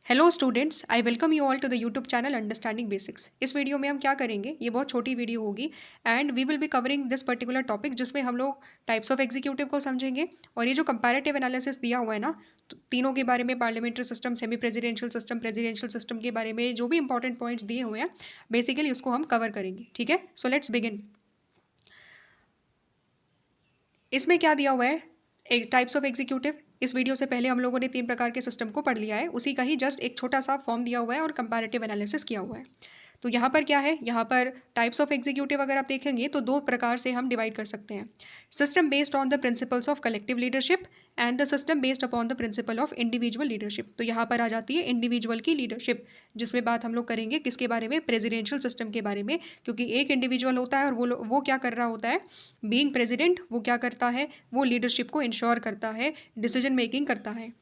Hello students, I welcome you all to the YouTube channel understanding basics. इस video में हम क्या करेंगे, ये बहुत छोटी वीडियो होगी and we will be covering this particular topic जिसमें हम लोग टाइप्स ऑफ एग्जीक्यूटिव को समझेंगे। और ये जो कंपैरेटिव एनालिसिस दिया हुआ है ना, तो तीनों के बारे में, parliamentary system, semi presidential system के बारे में जो भी इंपॉर्टेंट पॉइंट्स दिए हुए हैं, बेसिकली उसको हम कवर करेंगे। ठीक है, सो लेट्स बिगिन। इसमें क्या दिया हुआ है, एक टाइप्स ऑफ एग्जीक्यूटिव। इस वीडियो से पहले हम लोगों ने 3 प्रकार के सिस्टम को पढ़ लिया है, उसी का ही जस्ट एक छोटा सा फॉर्म दिया हुआ है और कंपैरेटिव एनालिसिस किया हुआ है। तो यहाँ पर क्या है, यहाँ पर टाइप्स ऑफ एग्जीक्यूटिव अगर आप देखेंगे तो 2 प्रकार से हम डिवाइड कर सकते हैं। System based on the principles of collective leadership and the system based upon the principle of individual leadership. तो यहाँ पर आ जाती है इंडिविजुअल की लीडरशिप, जिसमें बात हम लोग करेंगे किसके बारे में, प्रेसिडेंशियल सिस्टम के बारे में। क्योंकि एक इंडिविजुअल होता है और वो क्या कर रहा होता है, बीइंग प्रेसिडेंट, वो क्या करता है, वो लीडरशिप को इंश्योर करता है, डिसीजन मेकिंग करता है।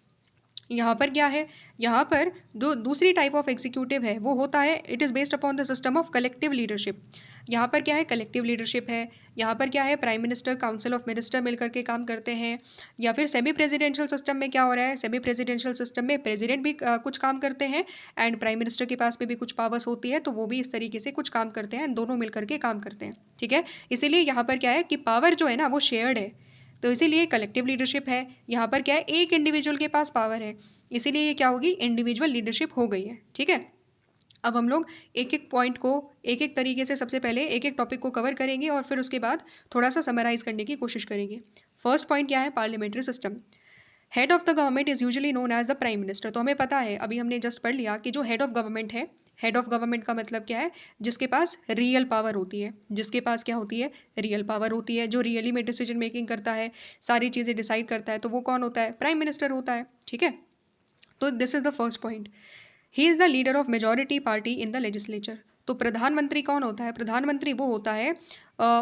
यहाँ पर क्या है, यहाँ पर जो दूसरी टाइप ऑफ एग्जीक्यूटिव है वो होता है, it is based upon the system of collective leadership. यहाँ पर क्या है, कलेक्टिव लीडरशिप है। यहाँ पर क्या है, prime minister, council of minister मिलकर के काम करते हैं। या फिर सेमी प्रेसिडेंशियल सिस्टम में क्या हो रहा है, सेमी प्रेसिडेंशियल सिस्टम में प्रेसिडेंट भी कुछ काम करते हैं एंड प्राइम मिनिस्टर के पास में भी कुछ पावर्स होती है, तो वो भी इस तरीके से कुछ काम करते हैं, दोनों मिलकर के काम करते हैं। ठीक है, इसीलिए यहाँ पर क्या है कि पावर जो है ना वो शेयर्ड है, तो इसीलिए कलेक्टिव लीडरशिप है। यहाँ पर क्या है, एक इंडिविजुअल के पास पावर है, इसीलिए ये क्या होगी, इंडिविजुअल लीडरशिप हो गई है। ठीक है, अब हम लोग एक एक पॉइंट को एक एक तरीके से, सबसे पहले एक एक टॉपिक को कवर करेंगे और फिर उसके बाद थोड़ा सा समराइज करने की कोशिश करेंगे। फर्स्ट पॉइंट क्या है, parliamentary system. Head of the government is usually known as the prime minister. तो हमें पता है, अभी हमने जस्ट पढ़ लिया कि जो हेड ऑफ गवर्नमेंट है, हेड ऑफ गवर्नमेंट का मतलब क्या है, जिसके पास रियल पावर होती है, जिसके पास क्या होती है, रियल पावर होती है, जो रियली में डिसीजन मेकिंग करता है, सारी चीज़ें डिसाइड करता है, तो वो कौन होता है, प्राइम मिनिस्टर होता है। ठीक है, तो this is the first point. He is the leader of majority party in the legislature. तो प्रधानमंत्री कौन होता है, प्रधानमंत्री वो होता है,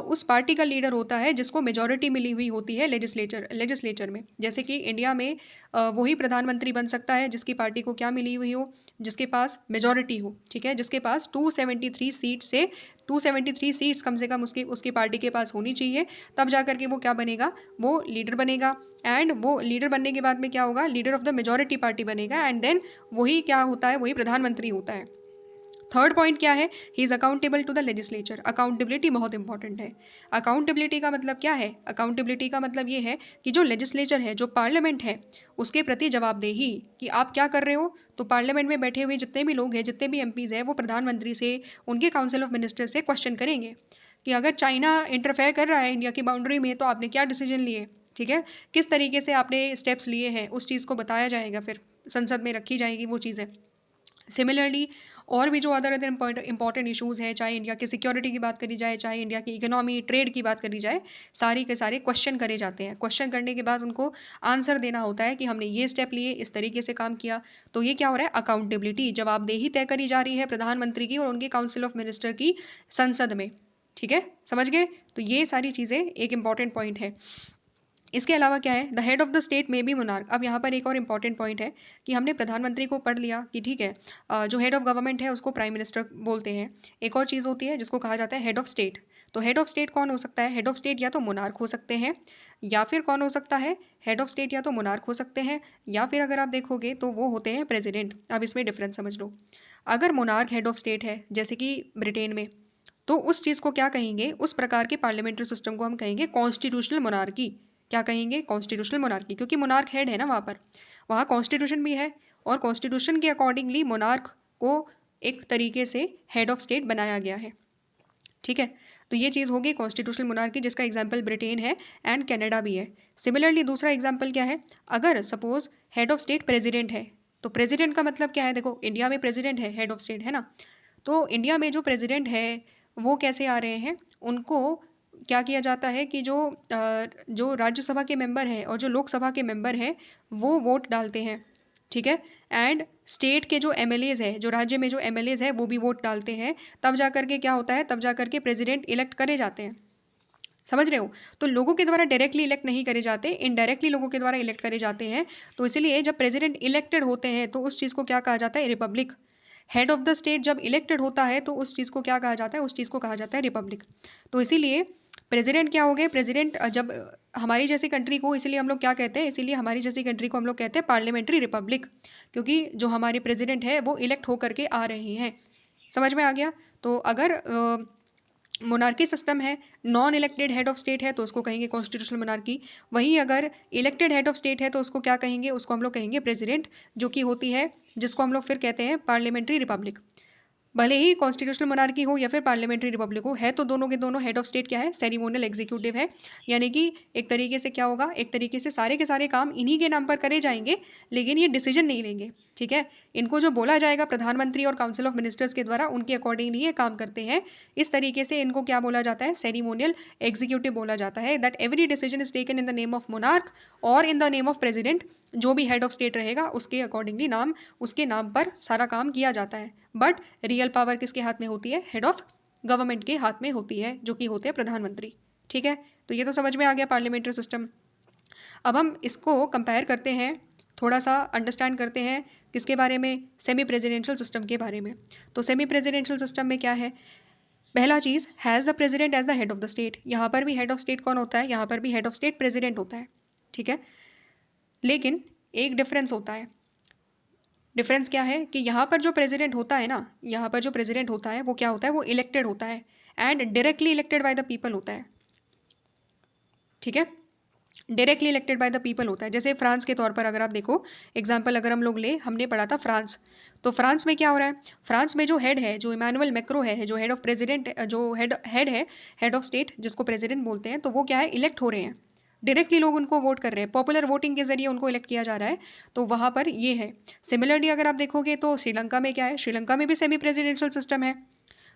उस पार्टी का लीडर होता है जिसको मेजॉरिटी मिली हुई होती है लेजिस्लेचर में। जैसे कि इंडिया में वही प्रधानमंत्री बन सकता है जिसकी पार्टी को क्या मिली हुई हो, जिसके पास मेजॉरिटी हो। ठीक है, जिसके पास 273 सीट से 273 सीट्स कम से कम उसकी उसकी पार्टी के पास होनी चाहिए, तब जा करके वो क्या बनेगा, वो लीडर बनेगा। एंड वो लीडर बनने के बाद में क्या होगा, leader of the majority party बनेगा एंड देन वही क्या होता है, वही प्रधानमंत्री होता है। थर्ड पॉइंट क्या है, he is accountable to the legislature. Accountability बहुत इंपॉर्टेंट है। अकाउंटेबिलिटी का मतलब क्या है, अकाउंटेबिलिटी का मतलब ये है कि जो लेजिस्लेचर है, जो पार्लियामेंट है, उसके प्रति जवाबदेही कि आप क्या कर रहे हो। तो पार्लियामेंट में बैठे हुए जितने भी लोग हैं, जितने भी एमपीज़ हैं, वो प्रधानमंत्री से, उनके काउंसिल ऑफ मिनिस्टर से क्वेश्चन करेंगे कि अगर चाइना इंटरफेयर कर रहा है इंडिया की बाउंड्री में, तो आपने क्या डिसीजन लिए। ठीक है, किस तरीके से आपने स्टेप्स लिए हैं, उस चीज़ को बताया जाएगा, फिर संसद में रखी जाएगी वो चीज़ें। सिमिलरली और भी जो अदर अदर इंपॉर्टेंट इशूज़ हैं, चाहे इंडिया की सिक्योरिटी की बात करी जाए, चाहे इंडिया की इकोनॉमी, ट्रेड की बात करी जाए, सारी के सारे क्वेश्चन करे जाते हैं। क्वेश्चन करने के बाद उनको आंसर देना होता है कि हमने ये स्टेप लिए, इस तरीके से काम किया। तो ये क्या हो रहा है, अकाउंटेबिलिटी, जवाबदेही तय करी जा रही है प्रधानमंत्री की और उनके काउंसिल ऑफ मिनिस्टर की संसद में। ठीक है, समझ गए। तो ये सारी चीज़ें एक इंपॉर्टेंट पॉइंट है। इसके अलावा क्या है, the head of the state में बी मोनार्क। अब यहाँ पर एक और इंपॉर्टेंट पॉइंट है कि हमने प्रधानमंत्री को पढ़ लिया कि ठीक है, जो हेड ऑफ गवर्नमेंट है उसको प्राइम मिनिस्टर बोलते हैं। एक और चीज़ होती है जिसको कहा जाता है हेड ऑफ स्टेट। तो हेड ऑफ स्टेट कौन हो सकता है, हेड ऑफ स्टेट या तो मोनार्क हो सकते हैं, या फिर कौन हो सकता है, हेड ऑफ स्टेट या तो मोनार्क हो सकते हैं, या फिर अगर आप देखोगे तो वो होते हैं प्रेसिडेंट। अब इसमें डिफरेंस समझ लो। अगर मोनार्क हेड ऑफ स्टेट है, जैसे कि ब्रिटेन में, तो उस चीज़ को क्या कहेंगे, उस प्रकार के पार्लियामेंट्री सिस्टम को हम कहेंगे कॉन्स्टिट्यूशनल मोनार्की। क्या कहेंगे, कॉन्स्टिट्यूशनल मोनार्की, क्योंकि मोनार्क हेड है ना वहाँ पर, वहाँ कॉन्स्टिट्यूशन भी है और कॉन्स्टिट्यूशन के अकॉर्डिंगली मोनार्क को एक तरीके से हेड ऑफ स्टेट बनाया गया है। ठीक है, तो ये चीज़ होगी कॉन्स्टिट्यूशनल मोनार्की, जिसका एग्जाम्पल ब्रिटेन है एंड कनाडा भी है। सिमिलरली दूसरा एग्जाम्पल क्या है, अगर suppose head of state president है, तो प्रेसिडेंट का मतलब क्या है, देखो इंडिया में प्रेसिडेंट है, हेड ऑफ स्टेट है ना, तो इंडिया में जो प्रेसिडेंट है वो कैसे आ रहे हैं, उनको क्या किया जाता है कि जो राज्यसभा के मेंबर हैं और जो लोकसभा के मेंबर हैं वो वोट डालते हैं। ठीक है, एंड स्टेट के जो एमएलएज है, जो राज्य में जो एमएलएज है वो भी वोट डालते हैं, तब जा करके क्या होता है, तब जा करके प्रेसिडेंट इलेक्ट करे जाते हैं। समझ रहे हो, तो लोगों के द्वारा डायरेक्टली इलेक्ट नहीं करे जाते, इनडायरेक्टली लोगों के द्वारा इलेक्ट करे जाते हैं। तो इसीलिए जब प्रेसिडेंट इलेक्टेड होते हैं तो उस चीज़ को क्या कहा जाता है, Republic. Head of the state जब इलेक्टेड होता है तो उस चीज़ को क्या कहा जाता है, उस चीज़ को कहा जाता है रिपब्लिक। तो इसीलिए प्रेसिडेंट क्या हो गए, प्रेसिडेंट जब हमारी जैसी कंट्री को इसीलिए हम लोग क्या कहते हैं, इसीलिए हमारी जैसी कंट्री को हम लोग कहते हैं पार्लियामेंट्री रिपब्लिक, क्योंकि जो हमारे प्रेसिडेंट है वो इलेक्ट होकर के आ रहे हैं। समझ में आ गया? तो अगर मोनार्की सिस्टम है, non elected head of state है तो उसको कहेंगे कॉन्स्टिट्यूशनल मोनार्की। वहीं अगर इलेक्टेड हेड ऑफ स्टेट है तो उसको क्या कहेंगे, उसको हम लोग कहेंगे प्रेसिडेंट, जो कि होती है, जिसको हम लोग फिर कहते हैं पार्लियामेंट्री रिपब्लिक। भले ही कॉन्स्टिट्यूशनल मोनार्की हो या फिर पार्लियामेंट्री रिपब्लिक हो, है तो दोनों के दोनों हेड ऑफ स्टेट क्या है, सेरिमोनियल एग्जीक्यूटिव है। यानी कि एक तरीके से क्या होगा, एक तरीके से सारे के सारे काम इन्हीं के नाम पर करे जाएंगे, लेकिन ये डिसीजन नहीं लेंगे। ठीक है, इनको जो बोला जाएगा प्रधानमंत्री और काउंसिल ऑफ मिनिस्टर्स के द्वारा, उनके अकॉर्डिंगली ये काम करते हैं। इस तरीके से इनको क्या बोला जाता है, सेरिमोनियल एग्जीक्यूटिव बोला जाता है। That every decision is taken in the name of monarch और in the name of president. जो भी हेड ऑफ स्टेट रहेगा उसके अकॉर्डिंगली नाम, उसके नाम पर सारा काम किया जाता है। बट रियल पावर किसके हाथ में होती है, हेड ऑफ गवर्नमेंट के हाथ में होती है, जो कि होते हैं प्रधानमंत्री। ठीक है, तो ये तो समझ में आ गया पार्लियामेंट्री सिस्टम। अब हम इसको कंपेयर करते हैं, थोड़ा सा अंडरस्टैंड करते हैं किसके बारे में, सेमी प्रेसिडेंशियल सिस्टम के बारे में। तो सेमी प्रेसिडेंशियल सिस्टम में क्या है, पहला चीज़, has the president as the head of the state. यहाँ पर भी हेड ऑफ स्टेट कौन होता है, यहाँ पर भी हेड ऑफ स्टेट प्रेसिडेंट होता है। ठीक है, लेकिन एक डिफरेंस होता है। डिफरेंस क्या है कि यहाँ पर जो प्रेसिडेंट होता है ना, यहाँ पर जो प्रेसिडेंट होता है वो क्या होता है, वो इलेक्टेड होता है and directly elected by the people होता है। ठीक है, directly elected by the people होता है। जैसे फ्रांस के तौर पर अगर आप देखो, एग्जाम्पल अगर हम लोग ले, हमने पढ़ा था फ्रांस, तो फ्रांस में क्या हो रहा है, फ्रांस में जो हेड है, जो इमानुअल मैक्रो है, जो हेड ऑफ प्रेसिडेंट, जो हेड है, हेड ऑफ स्टेट जिसको प्रेसिडेंट बोलते हैं, तो वो क्या है, इलेक्ट हो रहे हैं डायरेक्टली, लोग उनको वोट कर रहे हैं, पॉपुलर वोटिंग के जरिए उनको इलेक्ट किया जा रहा है। तो वहाँ पर ये है। सिमिलरली अगर आप देखोगे तो श्रीलंका में क्या है, श्रीलंका में भी सेमी प्रेसिडेंशियल सिस्टम है।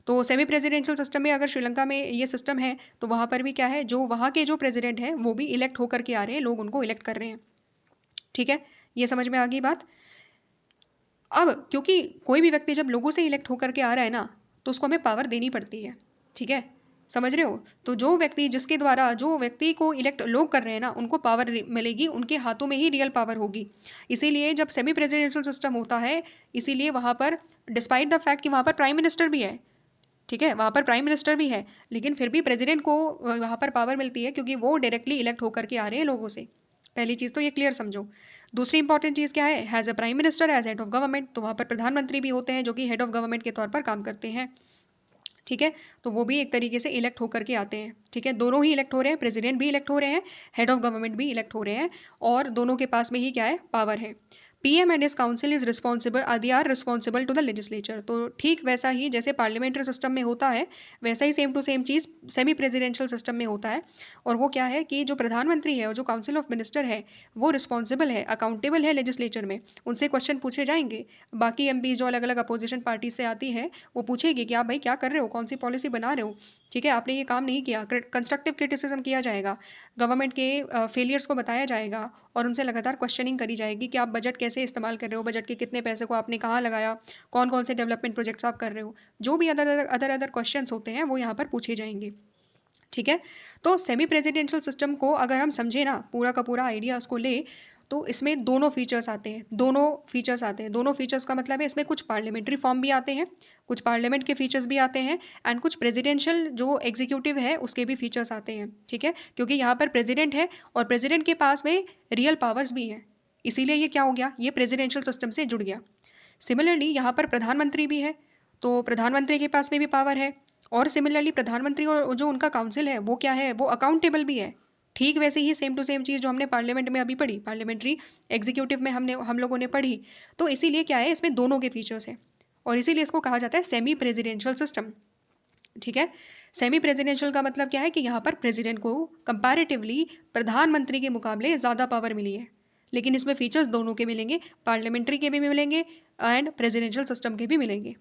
तो सेमी प्रेसिडेंशियल सिस्टम में अगर श्रीलंका में ये सिस्टम है, तो वहाँ पर भी क्या है, जो वहाँ के जो प्रेसिडेंट हैं वो भी इलेक्ट होकर के आ रहे हैं, लोग उनको इलेक्ट कर रहे हैं। ठीक है, ये समझ में आ गई बात। अब क्योंकि कोई भी व्यक्ति जब लोगों से इलेक्ट होकर के आ रहा है ना, तो उसको हमें पावर देनी पड़ती है। ठीक है, समझ रहे हो? तो जो व्यक्ति, जिसके द्वारा जो व्यक्ति को इलेक्ट लोग कर रहे हैं ना, उनको पावर मिलेगी, उनके हाथों में ही रियल पावर होगी। इसीलिए जब सेमी प्रेसिडेंशियल सिस्टम होता है, इसीलिए वहाँ पर डिस्पाइट द फैक्ट कि वहाँ पर प्राइम मिनिस्टर भी है, ठीक है, वहाँ पर प्राइम मिनिस्टर भी है, लेकिन फिर भी प्रेसिडेंट को वहाँ पर पावर मिलती है, क्योंकि वो डायरेक्टली इलेक्ट होकर के आ रहे हैं लोगों से। पहली चीज़ तो ये क्लियर समझो। दूसरी इंपॉर्टेंट चीज़ क्या है, has a prime minister as head of government, तो वहाँ पर प्रधानमंत्री भी होते हैं जो कि हेड ऑफ गवर्नमेंट के तौर पर काम करते हैं। ठीक है, तो वो भी एक तरीके से इलेक्ट होकर के आते हैं। ठीक है, दोनों ही इलेक्ट हो रहे हैं, प्रेसिडेंट भी इलेक्ट हो रहे हैं, हेड ऑफ गवर्नमेंट भी इलेक्ट हो रहे हैं, और दोनों के पास में ही क्या है, पावर है। PM and his council is responsible, they are responsible to the legislature. तो ठीक वैसा ही जैसे पार्लियामेंट्री सिस्टम में होता है, वैसा ही सेम टू सेम चीज़ सेमी प्रेसिडेंशियल सिस्टम में होता है। और वो क्या है कि जो प्रधानमंत्री है और जो काउंसिल ऑफ मिनिस्टर है, वो रिस्पॉन्सिबल है, अकाउंटेबल है लेजिस्लेचर में, उनसे क्वेश्चन पूछे जाएंगे। बाकी एमपी जो अलग अलग अपोजिशन पार्टी से आती है, वो पूछेगी कि आप भाई क्या कर रहे हो, कौन सी पॉलिसी बना रहे हो, ठीक है, आपने ये काम नहीं किया, कंस्ट्रक्टिव क्रिटिसिज्म किया जाएगा, गवर्नमेंट के फेलियर्स को बताया जाएगा, और उनसे लगातार क्वेश्चनिंग करी जाएगी कि आप बजट कैसे इस्तेमाल कर रहे हो, बजट के कितने पैसे को आपने कहाँ लगाया, कौन कौन से डेवलपमेंट प्रोजेक्ट्स आप कर रहे हो, जो भी अदर क्वेश्चंस होते हैं वो यहाँ पर पूछे जाएंगे। ठीक है, तो सेमी प्रेसिडेंशियल सिस्टम को अगर हम समझे ना, पूरा का पूरा आइडिया उसको ले, तो इसमें दोनों फीचर्स आते हैं, दोनों फीचर्स का मतलब है इसमें कुछ पार्लियामेंट्री फॉर्म भी आते हैं, कुछ पार्लियामेंट के फीचर्स भी आते हैं, एंड कुछ प्रेसिडेंशियल जो एग्जीक्यूटिव है उसके भी फीचर्स आते हैं। ठीक है, क्योंकि यहाँ पर प्रेसिडेंट है और प्रेसिडेंट के पास में रियल पावर्स भी हैं, इसीलिए ये क्या हो गया, ये प्रेसिडेंशियल सिस्टम से जुड़ गया। सिमिलरली यहाँ पर प्रधानमंत्री भी है, तो प्रधानमंत्री के पास में भी पावर है, और सिमिलरली प्रधानमंत्री और जो उनका काउंसिल है वो क्या है, वो अकाउंटेबल भी है। ठीक वैसे ही सेम टू सेम चीज़ जो हमने पार्लियामेंट में अभी पढ़ी, पार्लियामेंट्री एग्जीक्यूटिव में हम लोगों ने पढ़ी। तो इसीलिए क्या है, इसमें दोनों के फीचर्स हैं, और इसीलिए इसको कहा जाता है सेमी प्रेसिडेंशियल सिस्टम। ठीक है, सेमी प्रेसिडेंशियल का मतलब क्या है कि यहाँ पर प्रेसिडेंट को कंपैरेटिवली प्रधानमंत्री के मुकाबले ज़्यादा पावर मिली है, लेकिन इसमें फीचर्स दोनों के मिलेंगे, पार्लियामेंट्री के भी मिलेंगे एंड प्रेसिडेंशियल सिस्टम के भी मिलेंगे।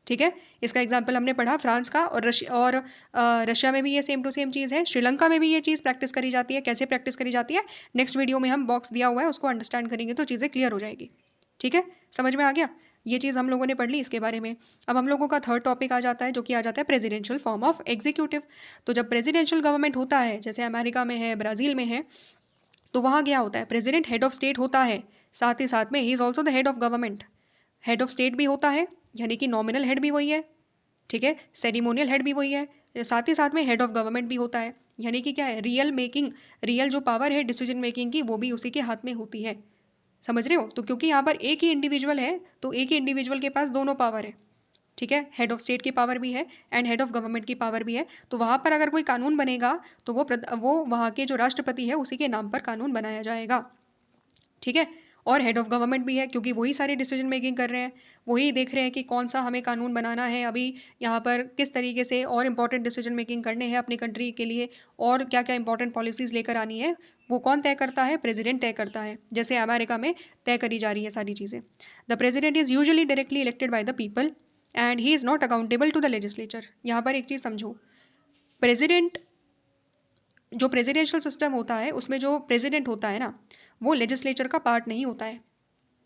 ठीक है, इसका एग्जाम्पल हमने पढ़ा फ्रांस का, और रशिया में भी ये सेम टू सेम चीज़ है, श्रीलंका में भी ये चीज़ प्रैक्टिस करी जाती है। कैसे प्रैक्टिस करी जाती है, नेक्स्ट वीडियो में हम बॉक्स दिया हुआ है उसको अंडरस्टैंड करेंगे तो चीज़ें क्लियर हो जाएगी। ठीक है, समझ में आ गया, ये चीज़ हम लोगों ने पढ़ ली इसके बारे में। अब हम लोगों का थर्ड टॉपिक आ जाता है, जो कि आ जाता है प्रेसिडेंशियल फॉर्म ऑफ एग्जीक्यूटिव। तो जब प्रेसिडेंशियल गवर्नमेंट होता है, जैसे अमेरिका में है, ब्राज़ील में है, तो वहाँ क्या होता है, प्रेसिडेंट हेड ऑफ स्टेट होता है, साथ ही साथ में he is also the head of government. Head of state भी होता है, यानी कि नॉमिनल हेड भी वही है, ठीक है, सेरिमोनियल हेड भी वही है, साथ ही साथ में हेड ऑफ गवर्नमेंट भी होता है, यानी कि क्या है, रियल जो पावर है डिसीजन मेकिंग की वो भी उसी के हाथ में होती है। समझ रहे हो? तो क्योंकि यहाँ पर एक ही इंडिविजुअल है तो एक ही इंडिविजुअल के पास दोनों पावर है, ठीक है, हेड ऑफ स्टेट की पावर भी है एंड हेड ऑफ गवर्नमेंट की पावर भी है। तो वहाँ पर अगर कोई कानून बनेगा तो वो वहाँ के जो राष्ट्रपति है उसी के नाम पर कानून बनाया जाएगा, ठीक है। और हेड ऑफ गवर्नमेंट भी है क्योंकि वही सारी डिसीजन मेकिंग कर रहे हैं, वही देख रहे हैं कि कौन सा हमें कानून बनाना है, अभी यहाँ पर किस तरीके से और इम्पॉर्टेंट डिसीजन मेकिंग करने हैं अपनी कंट्री के लिए, और क्या क्या इंपॉर्टेंट पॉलिसीज़ लेकर आनी है, वो कौन तय करता है, प्रेसिडेंट तय करता है। जैसे अमेरिका में तय करी जा रही है सारी चीज़ें। The president is usually directly elected by the people and he is not accountable to the legislature. यहाँ पर एक चीज़ समझो, प्रेसिडेंट जो प्रेसिडेंशियल सिस्टम होता है उसमें जो प्रेसिडेंट होता है ना, वो लेजिस्लेचर का पार्ट नहीं होता है,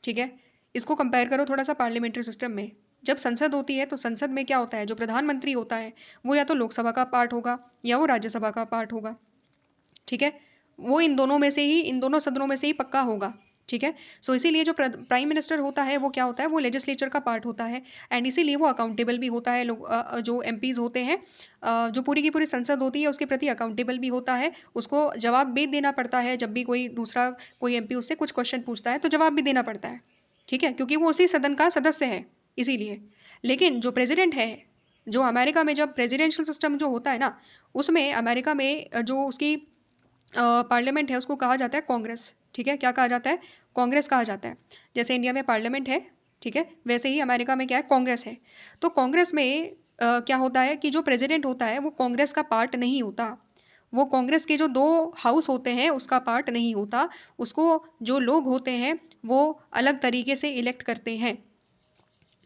ठीक है। इसको कंपेयर करो थोड़ा सा पार्लियामेंट्री सिस्टम में। जब संसद होती है तो संसद में क्या होता है, जो प्रधानमंत्री होता है वो या तो लोकसभा का पार्ट होगा या वो राज्यसभा का पार्ट होगा, ठीक है। वो इन दोनों सदनों में से ही पक्का होगा, ठीक है। सो इसीलिए जो प्राइम मिनिस्टर होता है वो क्या होता है, वो लेजिस्लेचर का पार्ट होता है एंड इसीलिए वो अकाउंटेबल भी होता है। लोग जो एमपीज होते हैं, जो पूरी की पूरी संसद होती है उसके प्रति अकाउंटेबल भी होता है, उसको जवाब भी देना पड़ता है। जब भी कोई एमपी उससे कुछ क्वेश्चन पूछता है तो जवाब भी देना पड़ता है, ठीक है, क्योंकि वो उसी सदन का सदस्य है इसीलिए। लेकिन जो प्रेसिडेंट है, जो अमेरिका में जब प्रेसिडेंशियल सिस्टम जो होता है ना, उसमें अमेरिका में जो उसकी पार्लियामेंट है उसको कहा जाता है कांग्रेस, ठीक है। क्या कहा जाता है, कांग्रेस कहा जाता है। जैसे इंडिया में पार्लियामेंट है, ठीक है, वैसे ही अमेरिका में क्या है, कांग्रेस है। तो कांग्रेस में क्या होता है कि जो प्रेसिडेंट होता है वो कांग्रेस का पार्ट नहीं होता, वो कांग्रेस के जो 2 हाउस होते हैं उसका पार्ट नहीं होता। उसको जो लोग होते हैं वो अलग तरीके से इलेक्ट करते हैं,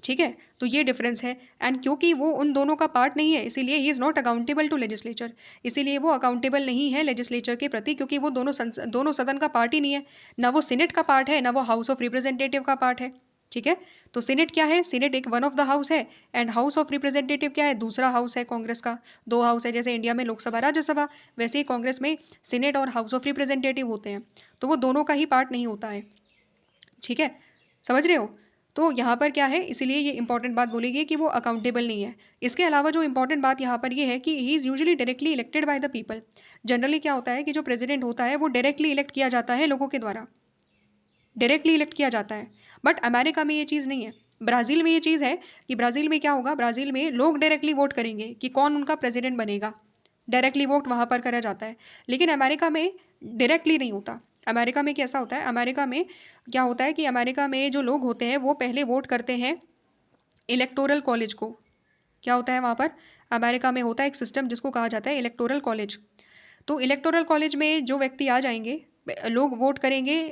ठीक है। तो ये डिफरेंस है एंड क्योंकि वो उन दोनों का पार्ट नहीं है इसीलिए he is not accountable to legislature. इसीलिए वो अकाउंटेबल नहीं है लेजिस्लेचर के प्रति, क्योंकि वो दोनों सदन का पार्ट ही नहीं है। ना वो सीनेट का पार्ट है, ना वो हाउस ऑफ रिप्रेजेंटेटिव का पार्ट है, ठीक है। तो सीनेट क्या है, सीनेट एक वन ऑफ द हाउस है एंड हाउस ऑफ रिप्रेजेंटेटिव क्या है, दूसरा हाउस है कांग्रेस का। 2 हाउस है, जैसे इंडिया में लोकसभा राज्यसभा, वैसे ही कांग्रेस में सीनेट और हाउस ऑफ रिप्रेजेंटेटिव होते हैं। तो वो दोनों का ही पार्ट नहीं होता है, ठीक है, समझ रहे हो। तो यहाँ पर क्या है, इसीलिए ये इंपॉर्टेंट बात बोली गई कि वो अकाउंटेबल नहीं है। इसके अलावा जो इंपॉर्टेंट बात यहाँ पर ये है कि he is usually directly elected by the people. Generally क्या होता है कि जो प्रेसिडेंट होता है वो डायरेक्टली इलेक्ट किया जाता है लोगों के द्वारा, डायरेक्टली इलेक्ट किया जाता है। बट अमेरिका में ये चीज़ नहीं है। ब्राज़ील में ये चीज़ है कि ब्राज़ील में क्या होगा, ब्राज़ील में लोग डायरेक्टली वोट करेंगे कि कौन उनका प्रेसिडेंट बनेगा, डायरेक्टली वोट वहाँ पर करा जाता है। लेकिन अमेरिका में डायरेक्टली नहीं होता। अमेरिका में कैसा होता है, अमेरिका में क्या होता है कि अमेरिका में जो लोग होते हैं वो पहले वोट करते हैं इलेक्टोरल कॉलेज को। क्या होता है वहाँ पर, अमेरिका में होता है एक सिस्टम जिसको कहा जाता है इलेक्टोरल कॉलेज। तो इलेक्टोरल कॉलेज में जो व्यक्ति आ जाएंगे, लोग वोट करेंगे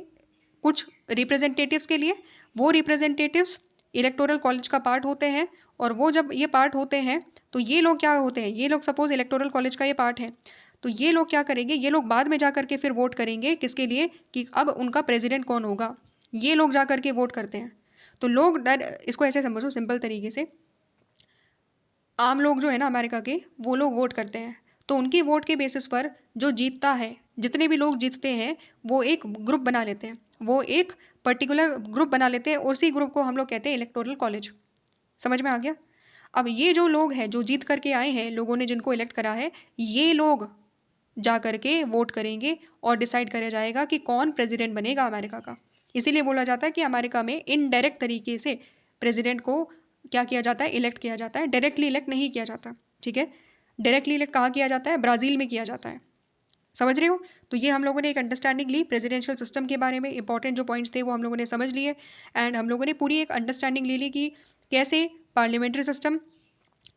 कुछ रिप्रेजेंटेटिव्स के लिए। वो रिप्रेजेंटेटिव्स इलेक्टोरल कॉलेज का पार्ट होते हैं और वो जब ये पार्ट होते हैं तो ये लोग क्या होते हैं, ये लोग सपोज इलेक्टोरल कॉलेज का ये पार्ट है, तो ये लोग क्या करेंगे, ये लोग बाद में जा कर के फिर वोट करेंगे किसके लिए, कि अब उनका प्रेसिडेंट कौन होगा, ये लोग जा कर के वोट करते हैं। तो इसको ऐसे समझो सिंपल तरीके से, आम लोग जो है ना अमेरिका के, वो लोग वोट करते हैं। तो उनकी वोट के बेसिस पर जो जीतता है, जितने भी लोग जीतते हैं वो एक ग्रुप बना लेते हैं, वो एक पर्टिकुलर ग्रुप बना लेते हैं और उसी ग्रुप को हम लोग कहते हैं इलेक्टोरल कॉलेज। समझ में आ गया। अब ये जो लोग हैं जो जीत करके आए हैं, लोगों ने जिनको इलेक्ट करा है, ये लोग जा कर के वोट करेंगे और डिसाइड करा जाएगा कि कौन प्रेसिडेंट बनेगा अमेरिका का। इसीलिए बोला जाता है कि अमेरिका में इनडायरेक्ट तरीके से प्रेसिडेंट को क्या किया जाता है, इलेक्ट किया जाता है, डायरेक्टली इलेक्ट नहीं किया जाता, ठीक है। डायरेक्टली इलेक्ट कहाँ किया जाता है, ब्राज़ील में किया जाता है। समझ रहे हो। तो ये हम लोगों ने एक अंडरस्टैंडिंग ली प्रेसिडेंशियल सिस्टम के बारे में, इंपॉर्टेंट जो पॉइंट्स थे वो हम लोगों ने समझ लिए एंड हम लोगों ने पूरी एक अंडरस्टैंडिंग ले ली कि कैसे parliamentary system,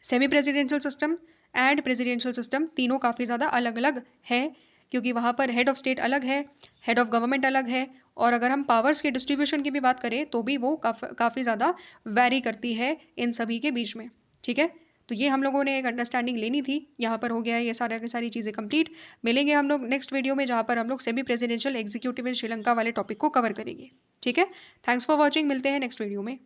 semi presidential system and presidential system तीनों काफ़ी ज़्यादा अलग अलग है, क्योंकि वहाँ पर हेड ऑफ स्टेट अलग है, हेड ऑफ गवर्नमेंट अलग है, और अगर हम पावर्स के डिस्ट्रीब्यूशन की भी बात करें तो भी वो काफ़ी ज़्यादा वैरी करती है इन सभी के बीच में, ठीक है। तो ये हम लोगों ने एक अंडरस्टैंडिंग लेनी थी। यहाँ पर हो गया है ये सारा की सारी चीज़ें कंप्लीट। मिलेंगे हम लोग नेक्स्ट वीडियो में जहाँ पर हम लोग सेमी प्रेसिडेंशियल एग्जीक्यूटिव इन श्रीलंका वाले टॉपिक को कवर करेंगे, ठीक है। थैंक्स फॉर वॉचिंग, मिलते हैं नेक्स्ट वीडियो में।